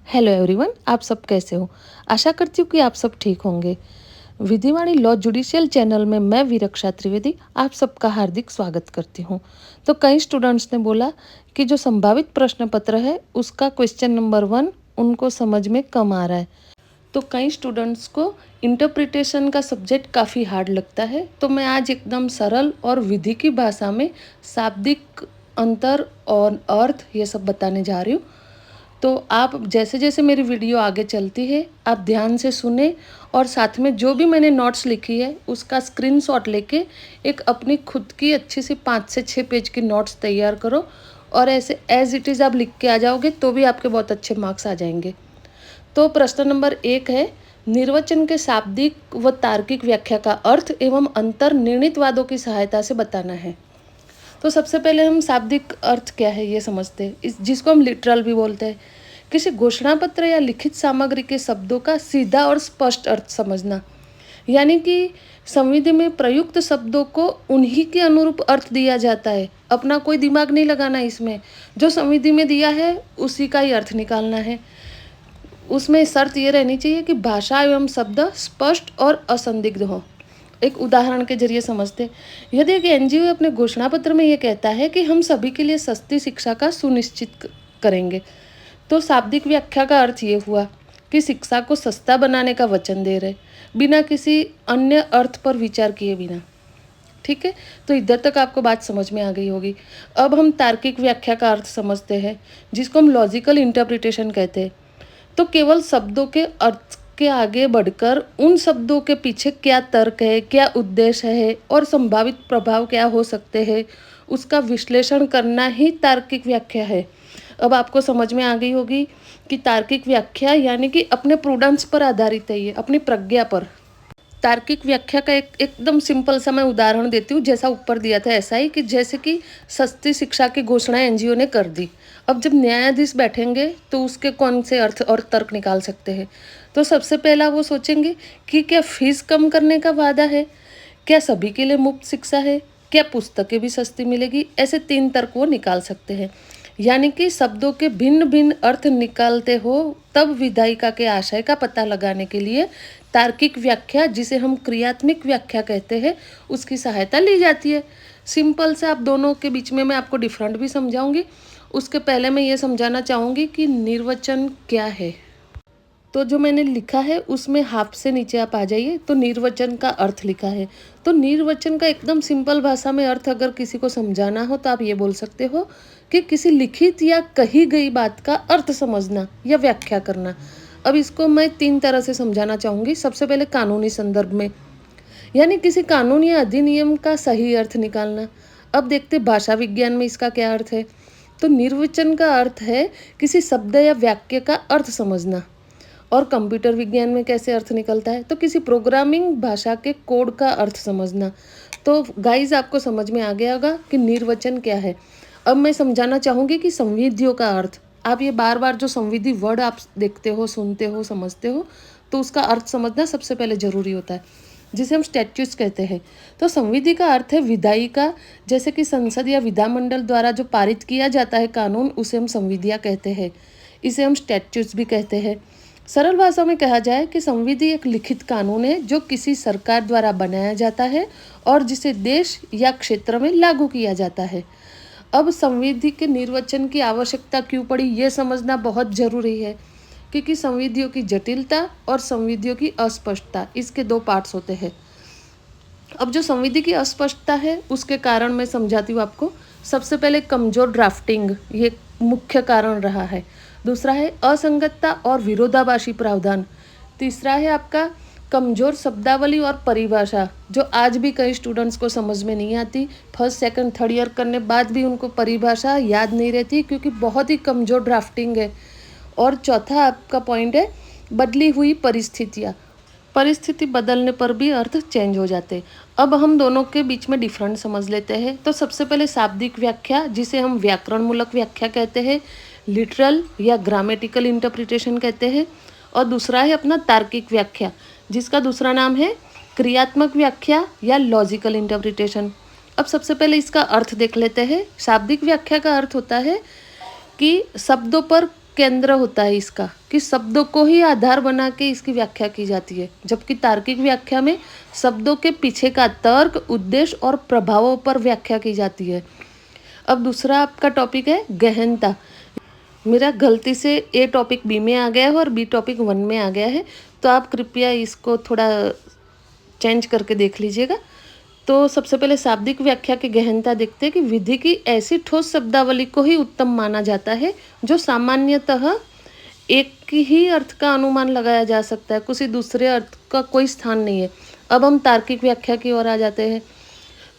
Hello everyone, आप सब कैसे हो। आशा करती हूँ कि आप सब ठीक होंगे। विधिवाणी लॉ जुडिशियल चैनल में मैं वीरक्षा त्रिवेदी आप सबका हार्दिक स्वागत करती हूँ। तो कई स्टूडेंट्स ने बोला कि जो संभावित प्रश्न पत्र है उसका क्वेश्चन नंबर 1 उनको समझ में कम आ रहा है। तो कई स्टूडेंट्स को इंटरप्रिटेशन का सब्जेक्ट काफ़ी हार्ड लगता है। तो मैं आज एकदम सरल और विधि की भाषा में शाब्दिक अंतर और अर्थ ये सब बताने जा रही हूँ। तो आप जैसे जैसे मेरी वीडियो आगे चलती है आप ध्यान से सुने और साथ में जो भी मैंने नोट्स लिखी है उसका स्क्रीनशॉट लेके एक अपनी खुद की अच्छी सी 5 से 6 पेज की नोट्स तैयार करो और ऐसे एज इट इज़ आप लिख के आ जाओगे तो भी आपके बहुत अच्छे मार्क्स आ जाएंगे। तो प्रश्न नंबर 1 है, निर्वचन के शाब्दिक व तार्किक व्याख्या का अर्थ एवं अंतर निर्णित वादों की सहायता से बताना है। तो सबसे पहले हम शाब्दिक अर्थ क्या है ये समझते हैं, जिसको हम लिटरल भी बोलते हैं। किसी घोषणा पत्र या लिखित सामग्री के शब्दों का सीधा और स्पष्ट अर्थ समझना, यानी कि संविधि में प्रयुक्त शब्दों को उन्हीं के अनुरूप अर्थ दिया जाता है। अपना कोई दिमाग नहीं लगाना इसमें, जो संविधि में दिया है उसी का ही अर्थ निकालना है। उसमें शर्त ये रहनी चाहिए कि भाषा एवं शब्द स्पष्ट और असंदिग्ध हो। एक उदाहरण के जरिए समझते, यदि एक एनजीओ अपने घोषणा पत्र में ये कहता है कि हम सभी के लिए सस्ती शिक्षा का सुनिश्चित करेंगे, तो शाब्दिक व्याख्या का अर्थ ये हुआ कि शिक्षा को सस्ता बनाने का वचन दे रहे, बिना किसी अन्य अर्थ पर विचार किए बिना। ठीक है, तो इधर तक आपको बात समझ में आ गई होगी। अब हम तार्किक व्याख्या का अर्थ समझते हैं, जिसको हम लॉजिकल इंटरप्रिटेशन कहते हैं। तो केवल शब्दों के अर्थ के आगे बढ़कर उन शब्दों के पीछे क्या तर्क है, क्या उद्देश्य है और संभावित प्रभाव क्या हो सकते हैं, उसका विश्लेषण करना ही तार्किक व्याख्या है। अब आपको समझ में आ गई होगी कि तार्किक व्याख्या यानी कि अपने प्रूडेंस पर आधारित है, ये अपनी प्रज्ञा पर। तार्किक व्याख्या का एकदम सिंपल सा मैं उदाहरण देती हूँ, जैसा ऊपर दिया था ऐसा ही, कि जैसे कि सस्ती शिक्षा की घोषणा एनजीओ ने कर दी। अब जब न्यायाधीश बैठेंगे तो उसके कौन से अर्थ और तर्क निकाल सकते हैं। तो सबसे पहला वो सोचेंगे कि क्या फीस कम करने का वादा है, क्या सभी के लिए मुफ्त शिक्षा है, क्या पुस्तकें भी सस्ती मिलेगी। ऐसे 3 तर्क वो निकाल सकते हैं। यानी कि शब्दों के भिन्न भिन्न अर्थ निकालते हो तब विधायिका के आशय का पता लगाने के लिए तार्किक व्याख्या, जिसे हम क्रियात्मक व्याख्या कहते हैं, उसकी सहायता ली जाती है। सिंपल से आप दोनों के बीच में मैं आपको डिफरेंट भी समझाऊंगी। उसके पहले मैं ये समझाना चाहूँगी कि निर्वचन क्या है। तो जो मैंने लिखा है उसमें हाफ से नीचे आप आ जाइए, तो निर्वचन का अर्थ लिखा है। तो निर्वचन का एकदम सिंपल भाषा में अर्थ अगर किसी को समझाना हो तो आप ये बोल सकते हो कि किसी लिखित या कही गई बात का अर्थ समझना या व्याख्या करना। अब इसको मैं 3 तरह से समझाना चाहूँगी। सबसे पहले कानूनी संदर्भ में, यानी किसी कानून या अधिनियम का सही अर्थ निकालना। अब देखते भाषा विज्ञान में इसका क्या अर्थ है। तो निर्वचन का अर्थ है किसी शब्द या वाक्य का अर्थ समझना। और कंप्यूटर विज्ञान में कैसे अर्थ निकलता है, तो किसी प्रोग्रामिंग भाषा के कोड का अर्थ समझना। तो गाइज आपको समझ में आ गया होगा कि निर्वचन क्या है। अब मैं समझाना चाहूँगी कि संविधियों का अर्थ। आप ये बार बार जो संविधि वर्ड आप देखते हो, सुनते हो, समझते हो, तो उसका अर्थ समझना सबसे पहले जरूरी होता है, जिसे हम स्टैट्यूट्स कहते हैं। तो संविधि का अर्थ है विधायिका, जैसे कि संसद या विधानमंडल द्वारा जो पारित किया जाता है कानून, उसे हम संविधियाँ कहते हैं। इसे हम स्टैट्यूट्स भी कहते हैं। सरल भाषा में कहा जाए कि संविधि एक लिखित कानून है जो किसी सरकार द्वारा बनाया जाता है और जिसे देश या क्षेत्र में लागू किया जाता है। अब संविधि के निर्वचन की आवश्यकता क्यों पड़ी ये समझना बहुत जरूरी है, क्योंकि संविधियों की जटिलता और संविधियों की अस्पष्टता, इसके 2 पार्ट्स होते हैं। अब जो संविधि की अस्पष्टता है उसके कारण मैं समझाती हूँ आपको। सबसे पहले कमजोर ड्राफ्टिंग, ये मुख्य कारण रहा है। दूसरा है असंगतता और विरोधाभासी प्रावधान। तीसरा है आपका कमजोर शब्दावली और परिभाषा, जो आज भी कई स्टूडेंट्स को समझ में नहीं आती। फर्स्ट सेकंड थर्ड ईयर करने बाद भी उनको परिभाषा याद नहीं रहती, क्योंकि बहुत ही कमजोर ड्राफ्टिंग है। और चौथा आपका पॉइंट है बदली हुई परिस्थितियाँ। परिस्थिति बदलने पर भी अर्थ चेंज हो जाते। अब हम दोनों के बीच में डिफरेंट समझ लेते हैं। तो सबसे पहले शाब्दिक व्याख्या, जिसे हम व्याकरण मूलक व्याख्या कहते हैं, लिटरल या ग्रामेटिकल इंटरप्रिटेशन कहते हैं। और दूसरा है अपना तार्किक व्याख्या, जिसका दूसरा नाम है क्रियात्मक व्याख्या या लॉजिकल इंटरप्रिटेशन। अब सबसे पहले इसका अर्थ देख लेते हैं। शाब्दिक व्याख्या का अर्थ होता है कि शब्दों पर केंद्र होता है इसका, कि शब्दों को ही आधार बना के इसकी व्याख्या की जाती है, जबकि तार्किक व्याख्या में शब्दों के पीछे का तर्क, उद्देश्य और प्रभावों पर व्याख्या की जाती है। अब दूसरा आपका टॉपिक है गहनता। मेरा गलती से ए टॉपिक बी में आ गया है और बी टॉपिक 1 में आ गया है, तो आप कृपया इसको थोड़ा चेंज करके देख लीजिएगा। तो सबसे पहले शाब्दिक व्याख्या की गहनता देखते हैं कि विधि की ऐसी ठोस शब्दावली को ही उत्तम माना जाता है जो सामान्यतः एक ही अर्थ का अनुमान लगाया जा सकता है, किसी दूसरे अर्थ का कोई स्थान नहीं है। अब हम तार्किक व्याख्या की ओर आ जाते हैं।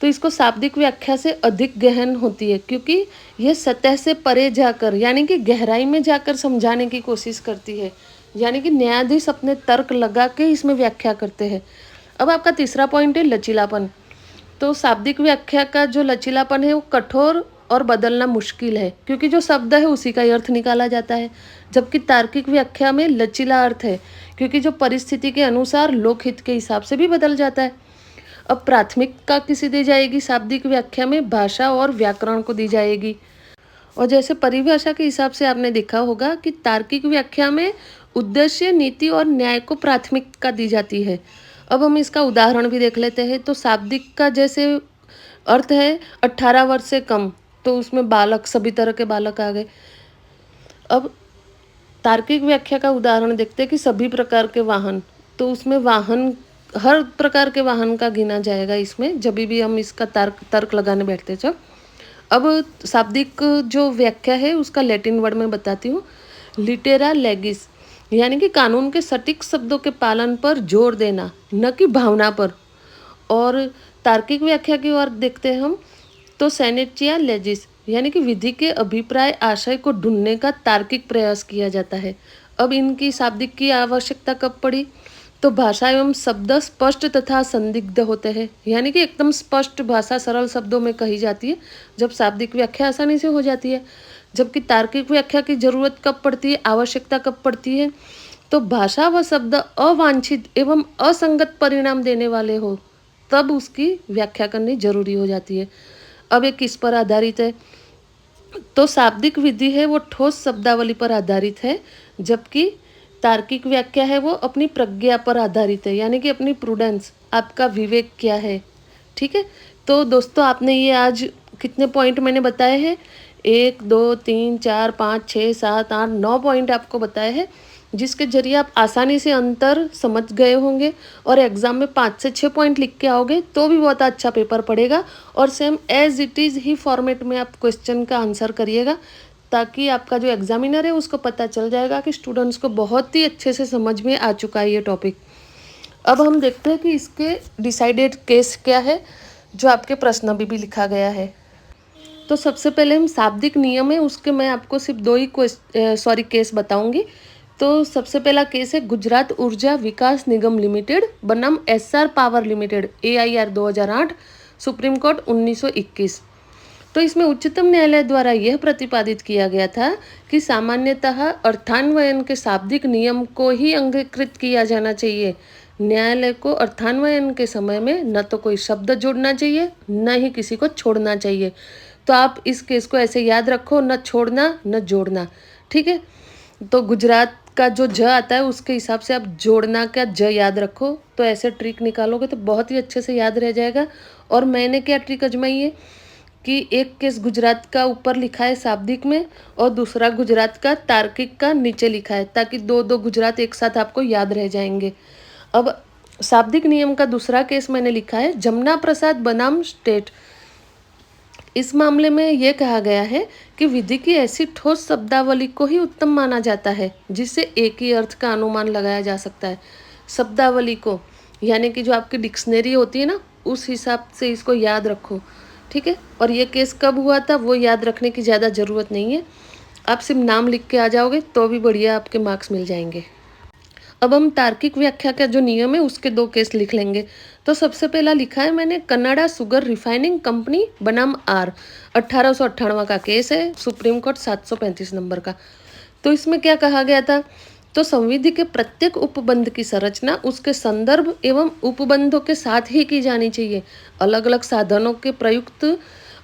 तो इसको शाब्दिक व्याख्या से अधिक गहन होती है, क्योंकि यह सतह से परे जाकर यानी कि गहराई में जाकर समझाने की कोशिश करती है, यानी कि न्यायाधीश अपने तर्क लगा के इसमें व्याख्या करते हैं। अब आपका तीसरा पॉइंट है लचीलापन। तो शाब्दिक व्याख्या का जो लचीलापन है वो कठोर और बदलना मुश्किल है, क्योंकि जो शब्द है उसी का ही अर्थ निकाला जाता है, जबकि तार्किक व्याख्या में लचीला अर्थ है, क्योंकि जो परिस्थिति के अनुसार लोकहित के हिसाब से भी बदल जाता है। अब प्राथमिकता किसे दी जाएगी शाब्दिक व्याख्या में? भाषा और व्याकरण को दी जाएगी। और जैसे परिभाषा के हिसाब से आपने देखा होगा कि तार्किक व्याख्या में उद्देश्य, नीति और न्याय को प्राथमिकता दी जाती है। अब हम इसका उदाहरण भी देख लेते हैं। तो शाब्दिक का जैसे अर्थ है 18 वर्ष से कम, तो उसमें बालक, सभी तरह के बालक आ गए। अब तार्किक व्याख्या का उदाहरण देखते हैं कि सभी प्रकार के वाहन, तो उसमें वाहन, हर प्रकार के वाहन का गिना जाएगा इसमें, जब भी हम इसका तर्क लगाने बैठते हैं जब। अब शाब्दिक जो व्याख्या है उसका लैटिन वर्ड में बताती हूँ, लिटेरा लेगिस, यानी कि कानून के सटीक शब्दों के पालन पर जोर देना, न कि भावना पर। और तार्किक व्याख्या की ओर देखते हैं हम, तो सेनेटिया लेजिस, यानी कि विधि के अभिप्राय आशय को ढूंढने का तार्किक प्रयास किया जाता है। अब इनकी शाब्दिक की आवश्यकता कब पड़ी? तो भाषा एवं शब्द स्पष्ट तथा संदिग्ध होते हैं, यानी कि एकदम स्पष्ट भाषा सरल शब्दों में कही जाती है, जब शाब्दिक व्याख्या आसानी से हो जाती है। जबकि तार्किक व्याख्या की जरूरत कब पड़ती है, आवश्यकता कब पड़ती है? तो भाषा व शब्द अवांछित एवं असंगत परिणाम देने वाले हो, तब उसकी व्याख्या करनी जरूरी हो जाती है। अब ये किस पर आधारित है? तो शाब्दिक विधि है वो ठोस शब्दावली पर आधारित है, जबकि तार्किक व्याख्या है वो अपनी प्रज्ञा पर आधारित है, यानी कि अपनी प्रूडेंस, आपका विवेक क्या है। ठीक है, तो दोस्तों आपने ये आज कितने पॉइंट मैंने बताए हैं? 1 2 3 4 5 6 7 8 9 पॉइंट आपको बताए हैं, जिसके जरिए आप आसानी से अंतर समझ गए होंगे और एग्जाम में 5 से 6 पॉइंट लिख के आओगे तो भी बहुत अच्छा पेपर पड़ेगा। और सेम एज इट इज़ ही फॉर्मेट में आप क्वेश्चन का आंसर करिएगा, ताकि आपका जो एग्जामिनर है उसको पता चल जाएगा कि स्टूडेंट्स को बहुत ही अच्छे से समझ में आ चुका है ये टॉपिक। अब हम देखते हैं कि इसके डिसाइडेड केस क्या है, जो आपके प्रश्न भी लिखा गया है। तो सबसे पहले हम शाब्दिक नियम है उसके मैं आपको सिर्फ 2 ही केस बताऊंगी। तो सबसे पहला केस है गुजरात ऊर्जा विकास निगम लिमिटेड बनाम SR power limited, AIR 2008, supreme court 1921। तो इसमें उच्चतम न्यायालय द्वारा यह प्रतिपादित किया गया था कि सामान्यतः अर्थान्वयन के शाब्दिक नियम को ही अंगीकृत किया जाना चाहिए। न्यायालय को अर्थान्वयन के समय में न तो कोई शब्द जोड़ना चाहिए, न ही किसी को छोड़ना चाहिए। तो आप इस केस को ऐसे याद रखो, न छोड़ना न जोड़ना। ठीक है, तो गुजरात का जो ज आता है उसके हिसाब से आप जोड़ना का ज याद रखो, तो ऐसे ट्रिक निकालोगे तो बहुत ही अच्छे से याद रह जाएगा। और मैंने क्या ट्रिक आजमाई है कि एक केस गुजरात का ऊपर लिखा है शाब्दिक में और दूसरा गुजरात का तार्किक का नीचे लिखा है, ताकि 2 गुजरात एक साथ आपको याद रह जाएंगे। अब शाब्दिक नियम का दूसरा केस मैंने लिखा है जमुना प्रसाद बनाम स्टेट। इस मामले में यह कहा गया है कि विधि की ऐसी ठोस शब्दावली को ही उत्तम माना जाता है जिससे एक ही अर्थ का अनुमान लगाया जा सकता है। शब्दावली को, यानी कि जो आपकी डिक्शनरी होती है ना, उस हिसाब से इसको याद रखो। ठीक है, और ये केस कब हुआ था वो याद रखने की ज़्यादा ज़रूरत नहीं है, आप सिर्फ नाम लिख के आ जाओगे तो भी बढ़िया आपके मार्क्स मिल जाएंगे। अब हम तार्किक व्याख्या का जो नियम है उसके 2 केस लिख लेंगे। तो सबसे पहला लिखा है मैंने कनाडा शुगर रिफाइनिंग कंपनी बनाम आर, 1898 का केस है, सुप्रीम कोर्ट 735 नंबर का। तो इसमें क्या कहा गया था? तो संविधि के प्रत्येक उपबंध की संरचना उसके संदर्भ एवं उपबंधों के साथ ही की जानी चाहिए। अलग अलग साधनों के प्रयुक्त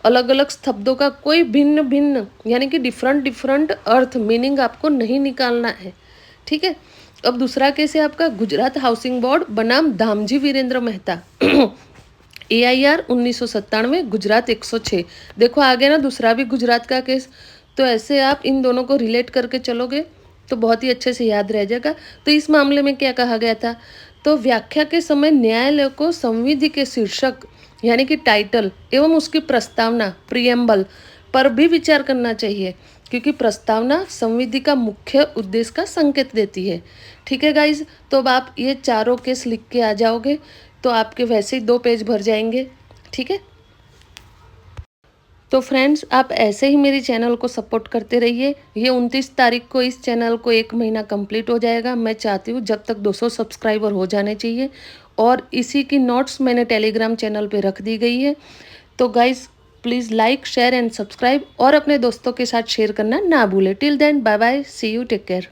अलग अलग शब्दों का कोई भिन्न भिन्न यानी कि डिफरेंट डिफरेंट अर्थ मीनिंग आपको नहीं निकालना है। ठीक है। अब दूसरा केस है आपका गुजरात हाउसिंग बोर्ड बनाम दामजी वीरेंद्र मेहता AIR 1997 गुजरात 106। देखो आगे ना दूसरा भी गुजरात का केस, तो ऐसे आप इन दोनों को रिलेट करके चलोगे तो बहुत ही अच्छे से याद रह जाएगा। तो इस मामले में क्या कहा गया था, तो व्याख्या के समय न्यायालय को संविधि के शीर्षक यानी कि टाइटल एवं उसकी प्रस्तावना प्रियम्बल पर भी विचार करना चाहिए, क्योंकि प्रस्तावना संविधि का मुख्य उद्देश्य का संकेत देती है। ठीक है गाइज, तो अब आप ये चारों केस लिख के आ जाओगे तो आपके वैसे ही 2 पेज भर जाएंगे। ठीक है। तो फ्रेंड्स, आप ऐसे ही मेरी चैनल को सपोर्ट करते रहिए। ये 29 तारीख को इस चैनल को 1 महीना कंप्लीट हो जाएगा। मैं चाहती हूँ जब तक 200 सब्सक्राइबर हो जाने चाहिए, और इसी की नोट्स मैंने टेलीग्राम चैनल पे रख दी गई है। तो guys please like share and subscribe, और अपने दोस्तों के साथ शेयर करना ना भूलें। Till then bye bye, see you, take care.